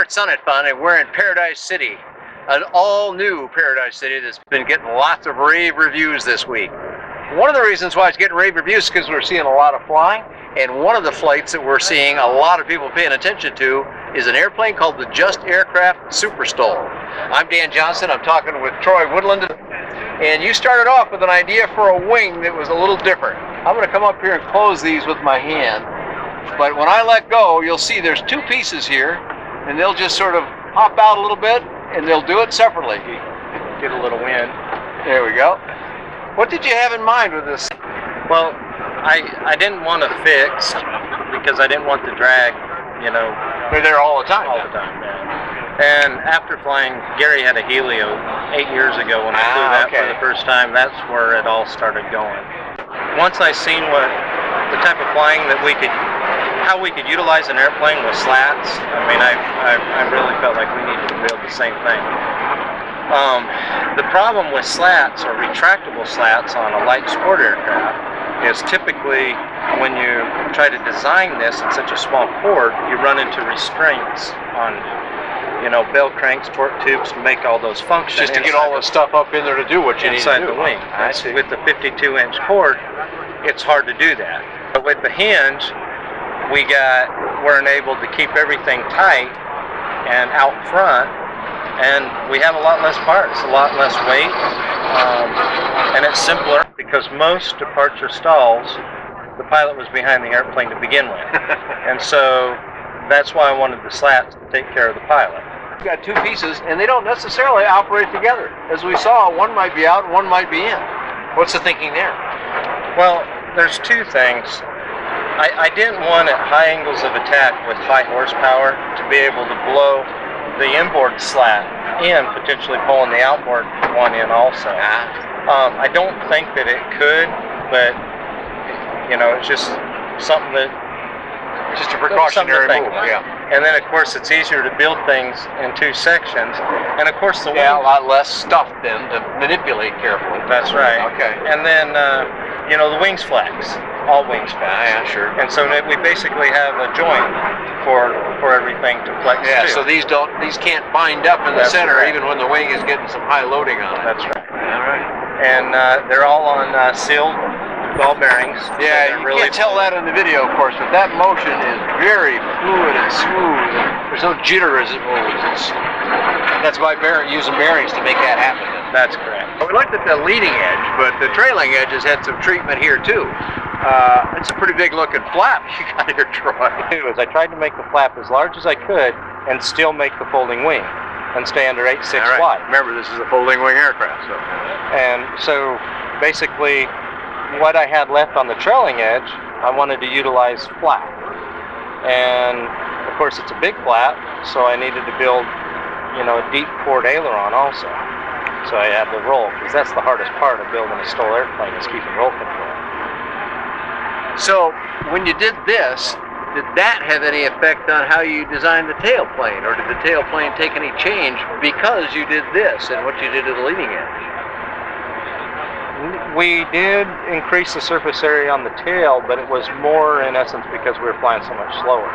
Smart Summit Fun, and we're in Paradise City, an all-new Paradise City that's been getting lots of rave reviews this week. One of the reasons why it's getting rave reviews is because we're seeing a lot of flying, and one of the flights that we're seeing a lot of people paying attention to is an airplane called the Just Aircraft Super Stol. I'm Dan Johnson. I'm talking with Troy Woodland, and you started off with an idea for a wing that was a little different. I'm going to come up here and close these with my hand, but when I let go, you'll see there's two pieces here, and they'll just sort of pop out a little bit, and they'll do it separately. Get a little wind. There we go. What did you have in mind with this? Well, I didn't want to fix because I didn't want the drag, you know. They're there all the time. All the time, yeah. And after flying, Gary had a Helio 8 years ago when I flew that for the first time. That's where it all started going. Once I seen what the type of flying that how we could utilize an airplane with slats, I mean, I really felt like we needed to build the same thing. The problem with slats, or retractable slats, on a light sport aircraft is typically when you try to design this in such a small port, you run into restraints on, you know, bell cranks, port tubes to make all those function. Just to get all the stuff up in there to do what you need to do. Inside the wing. With the 52-inch port, it's hard to do that. But with the hinge, we're enabled to keep everything tight and out front, and we have a lot less parts, a lot less weight, and it's simpler because most departure stalls, the pilot was behind the airplane to begin with. And so that's why I wanted the slats to take care of the pilot. You've got two pieces, and they don't necessarily operate together. As we saw, one might be out and one might be in. What's the thinking there? Well, there's two things. I didn't want at high angles of attack with high horsepower to be able to blow the inboard slat in, potentially pulling the outboard one in also. I don't think that it could, but you know, it's just something that just a precautionary move. Yeah. And then of course it's easier to build things in two sections, and of course the a lot less stuff then to manipulate carefully. That's right. Okay. And then you know, the wings flex. All wings flex. Yeah, sure. And so we basically have a joint for everything to flex. Yeah. too. So these can't bind up in the center, even when the wing is getting some high loading on it. That's right. All right. And they're all on sealed ball bearings. Yeah, so you can't tell that in the video, of course, but that motion is very fluid and smooth. There's no jitter as it moves. That's by using bearings to make that happen. That's correct. We looked at the leading edge, but the trailing edge has had some treatment here too. It's a pretty big looking flap you got here, Troy. I tried to make the flap as large as I could and still make the folding wing and stay under 8.6 wide. Remember, this is a folding wing aircraft. And so basically what I had left on the trailing edge, I wanted to utilize flap. And of course it's a big flap, so I needed to build, you know, a deep chord aileron also. So I had the roll, because that's the hardest part of building a Stol airplane, is keeping roll control. So when you did this, did that have any effect on how you designed the tailplane, or did the tailplane take any change because you did this and what you did to the leading edge? We did increase the surface area on the tail, but it was more in essence because we were flying so much slower.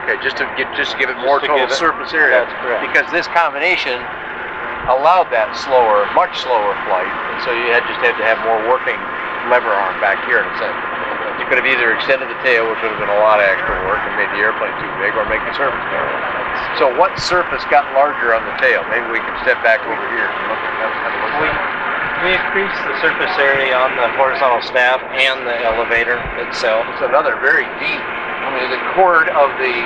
Okay, just to give it more total surface area. That's correct. Because this combination allowed that much slower flight, and so you just had to have more working lever arm back here in a sense. You could have either extended the tail, which would have been a lot of extra work and made the airplane too big, or make the surface bigger. So what surface got larger on the tail? Maybe we can step back over here and look at that. We increased the surface area on the horizontal stab and the elevator itself. It's another very deep. I mean, the chord of the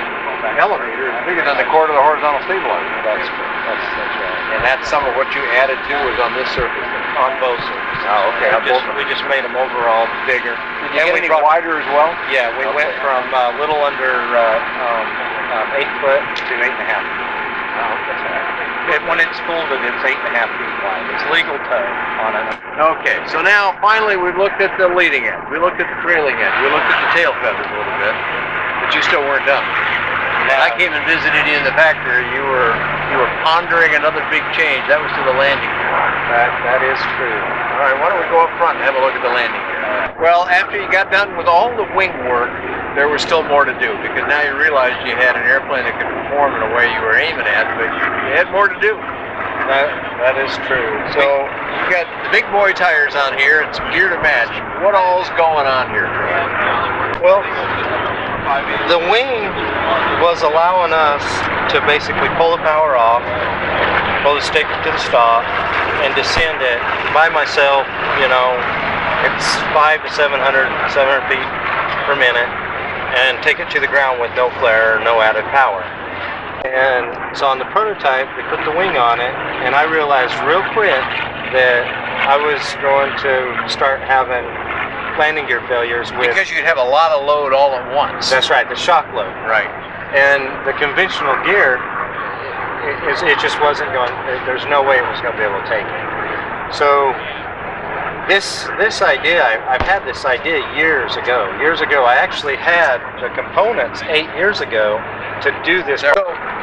elevator is bigger than the chord of the horizontal stabilizer. That's right. And that's some of what you added to was on this surface. On both surfaces. Oh, okay. We just made them overall bigger. Did you get any wider as well? Yeah, we went from a little under 8 foot to 8.5 feet. Oh, that's right. When it's folded, it's 8.5 feet wide. It's legal toe on it. Okay, so now finally we've looked at the leading edge. We looked at the trailing edge. We looked at the tail feathers a little bit, but you still weren't done. When I came and visited you in the factory, you were pondering another big change. That was to the landing gear. That is true. All right, why don't we go up front and have a look at the landing gear? Well, after you got done with all the wing work, there was still more to do, because now you realized you had an airplane that could perform in a way you were aiming at, but you had more to do. That is true. So you got the big boy tires on here and some gear to match. What all's going on here? Well, the wing was allowing us to basically pull the power off, pull the stick to the stop, and descend it by myself. You know, it's 500 to 700 feet per minute, and take it to the ground with no flare or no added power. And so on the prototype, they put the wing on it, and I realized real quick that I was going to start having landing gear failures with... Because you'd have a lot of load all at once. That's right, the shock load. Right. And the conventional gear, it just wasn't going, there's no way it was going to be able to take it. So this idea, I've had this idea years ago. Years ago, I actually had the components 8 years ago to do this. So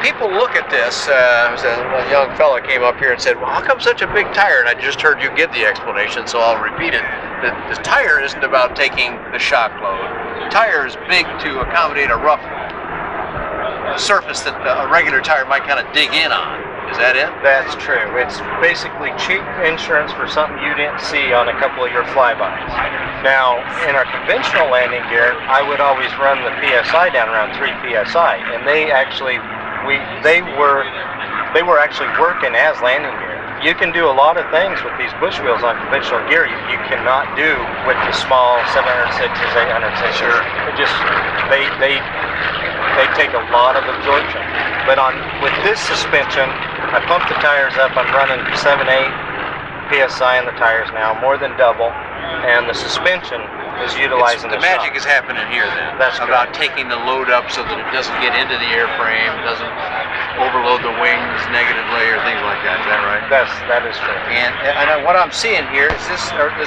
people look at this, a young fella came up here and said, well, how come such a big tire? And I just heard you give the explanation, so I'll repeat it. The tire isn't about taking the shock load. The tire is big to accommodate a rough surface that a regular tire might kind of dig in on. Is that it? That's true. It's basically cheap insurance for something you didn't see on a couple of your flybys. Now, in our conventional landing gear, I would always run the PSI down around 3 PSI, and they were actually working as landing gear. You can do a lot of things with these bush wheels on conventional gear you cannot do with the small 706s, 806s. Sure. It just they take a lot of absorption. But with this suspension, I pumped the tires up. I'm running 7, 8 PSI in the tires now, more than double, and the suspension is utilizing the magic is happening here then. That's about taking the load up so that it doesn't get into the airframe, doesn't overload the wings negatively or things like that. Is that right? That is true. And what I'm seeing here is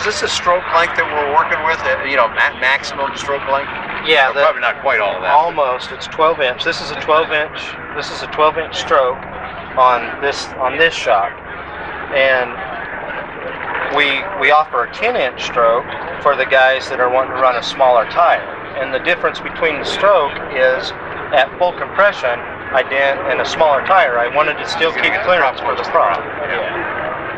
this a stroke length that we're working with? You know, maximum stroke length? Yeah, probably not quite all of that. Almost. It's 12 inch. This is a 12 inch. This is a 12 inch stroke on this shock, and we offer a 10-inch stroke for the guys that are wanting to run a smaller tire. And the difference between the stroke is at full compression, in a smaller tire, I wanted to still keep clearance for the prop.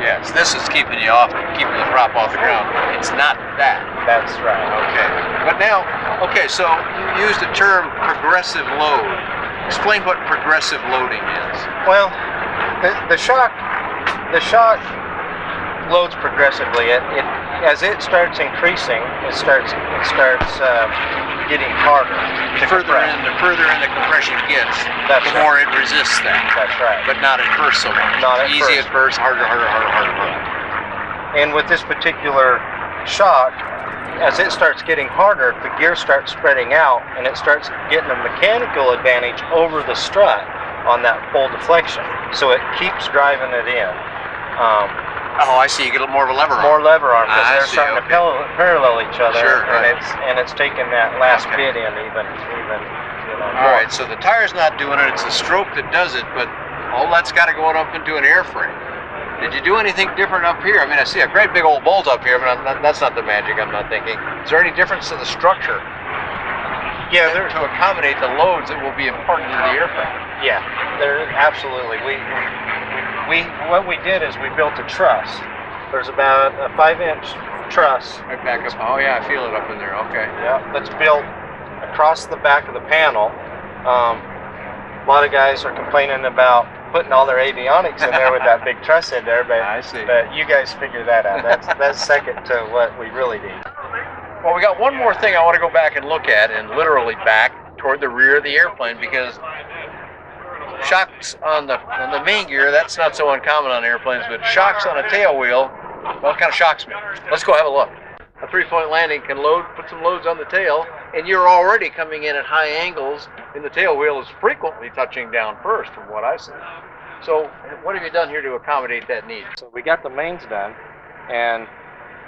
Yes, this is keeping you off, keeping the prop off the ground. It's not that. That's right. Okay. But now, so you used the term progressive load. Explain what progressive loading is. Well, the shock loads progressively. As it starts increasing, it starts getting harder. The further in the compression gets, the more it resists that. That's right. But not at first so much. Not at Easy first. at first, harder. And with this particular shock, as it starts getting harder, the gear starts spreading out, and it starts getting a mechanical advantage over the strut on that full deflection. So it keeps driving it in. I see. You get a little more of a lever arm. More lever arm, because they're starting to parallel each other. Sure, and it's taking that last bit in even. All right. So the tire's not doing it. It's the stroke that does it. But all that's got to go up into an airframe. Did you do anything different up here? I mean, I see a great big old bolt up here, but that's not the magic. I'm not thinking. Is there any difference to the structure? Yeah, to accommodate the loads that will be imparted to the airframe. Yeah, there absolutely. What we did is we built a truss. There's about a 5-inch truss. Right back up. Oh yeah, I feel it up in there. Okay. Yeah, that's built across the back of the panel. A lot of guys are complaining about putting all their avionics in there with that big truss in there, but I see. But you guys figure that out. That's second to what we really need. Well, we got one more thing I want to go back and look at, and literally back toward the rear of the airplane, because shocks on the main gear, that's not so uncommon on airplanes, but shocks on a tail wheel, well, it kind of shocks me. Let's go have a look. A 3-point landing can put some loads on the tail, and you're already coming in at high angles, and the tail wheel is frequently touching down first, from what I see. So, what have you done here to accommodate that need? So we got the mains done, and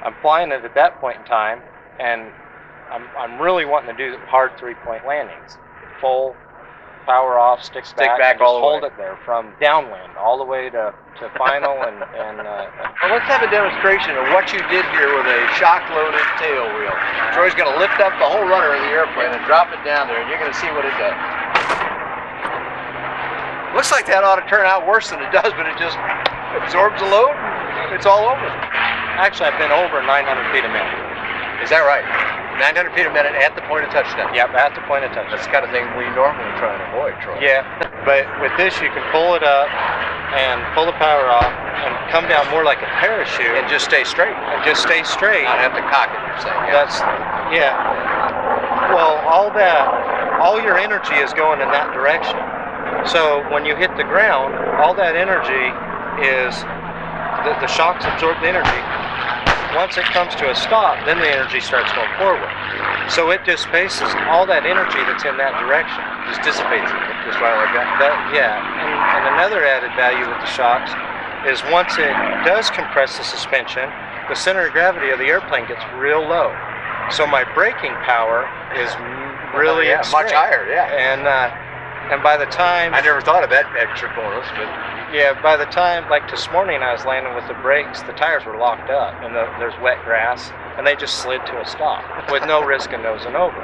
I'm flying it at that point in time, and I'm really wanting to do hard 3-point landings, full power off, stick back and all just the hold way. it there from downwind all the way to final and Well, let's have a demonstration of what you did here with a shock-loaded tail wheel. Troy's going to lift up the whole rudder of the airplane and drop it down there, and you're going to see what it does. Looks like that ought to turn out worse than it does, but it just absorbs the load. It's all over. Actually, I've been over 900 feet a minute. Is that right? 900 feet a minute at the point of touchdown. Yep, at the point of touchdown. That's the kind of thing we normally try and avoid, Troy. Yeah, but with this you can pull it up and pull the power off and come down more like a parachute. And just stay straight. And just stay straight. Not have to cock it, you're saying. Yeah. Well, all your energy is going in that direction. So when you hit the ground, all that energy is, the shocks absorb the energy. Once it comes to a stop, then the energy starts going forward. So it displaces all that energy that's in that direction. Just dissipates it, just right like that. And another added value with the shocks is once it does compress the suspension, the center of gravity of the airplane gets real low. So my braking power is really much higher, And by the time... I never thought of that extra bonus, but... Yeah, by the time, like this morning I was landing with the brakes, the tires were locked up and there's wet grass and they just slid to a stop with no risk of nosing over.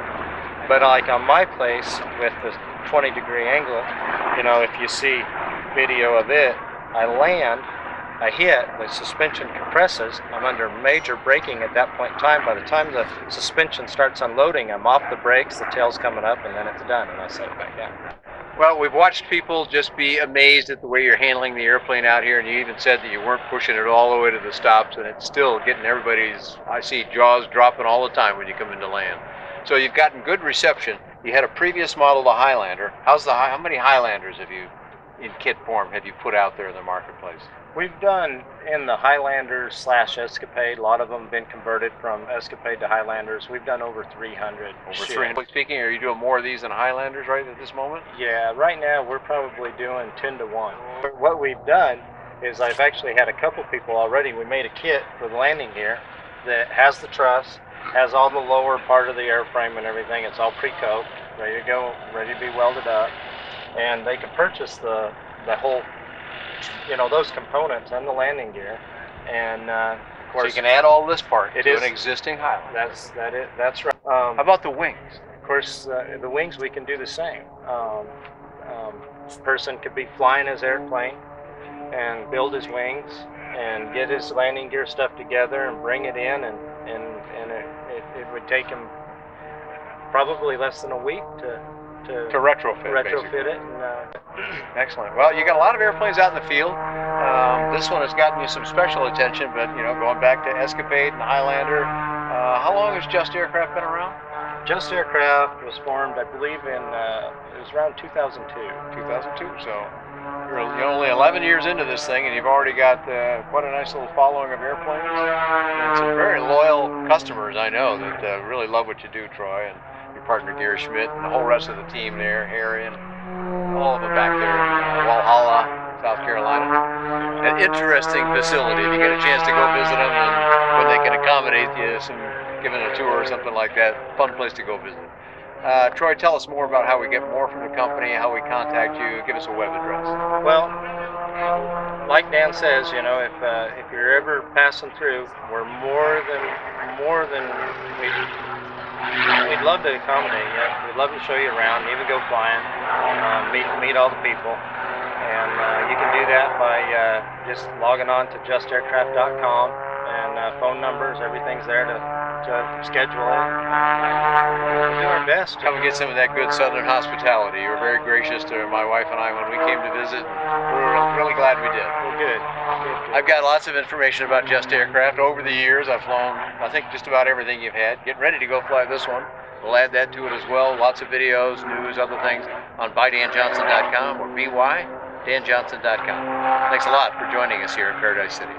But like on my place with the 20-degree angle, you know, if you see video of it, I land, I hit, the suspension compresses, I'm under major braking at that point in time. By the time the suspension starts unloading, I'm off the brakes, the tail's coming up, and then it's done, and I set it back down. Well, we've watched people just be amazed at the way you're handling the airplane out here, and you even said that you weren't pushing it all the way to the stops, and it's still getting everybody's, I see jaws dropping all the time when you come into land. So you've gotten good reception. You had a previous model, the Highlander. How many Highlanders have you, in kit form, have you put out there in the marketplace? We've done in the Highlanders / Escapade. A lot of them have been converted from Escapade to Highlanders. We've done over 300. Over 300. Speaking, are you doing more of these than Highlanders right at this moment? Yeah, right now we're probably doing 10 to 1. What we've done is I've actually had a couple people already. We made a kit for the landing gear that has the truss, has all the lower part of the airframe and everything. It's all pre-coked, ready to go, ready to be welded up. And they can purchase the whole, you know, those components and the landing gear, and of course so you can add all this part to is an existing Highlander. That's right. How about the wings? Of course, the wings we can do the same. Person could be flying his airplane and build his wings and get his landing gear stuff together and bring it in, and it would take him probably less than a week to retrofit it. Excellent. Well, you got a lot of airplanes out in the field. This one has gotten you some special attention, but you know, going back to Escapade and Highlander, how long has Just Aircraft been around? Just Aircraft was formed, I believe, it was around 2002. 2002. So you're only 11 years into this thing, and you've already got quite a nice little following of airplanes, and some very loyal customers I know that really love what you do, Troy, and your partner Gary Schmidt and the whole rest of the team there, Harry, and all of them back there in Walhalla, South Carolina. An interesting facility. If you get a chance to go visit them, and when they can accommodate you, giving a tour or something like that, fun place to go visit. Troy, tell us more about how we get more from the company, how we contact you. Give us a web address. Well, like Dan says, you know, if you're ever passing through, we're more than we'd love to accommodate you. We'd love to show you around, even go flying, meet all the people. And you can do that by just logging on to justaircraft.com, and phone numbers, everything's there to schedule it. We'll do our best. Come and get some of that good Southern hospitality. You were very gracious to my wife and I when we came to visit. We're really glad we did. Well, good. I've got lots of information about Just Aircraft. Over the years, I've flown, I think, just about everything you've had. Getting ready to go fly this one. We'll add that to it as well. Lots of videos, news, other things on bydanjohnson.com or bydanjohnson.com. Thanks a lot for joining us here in Paradise City.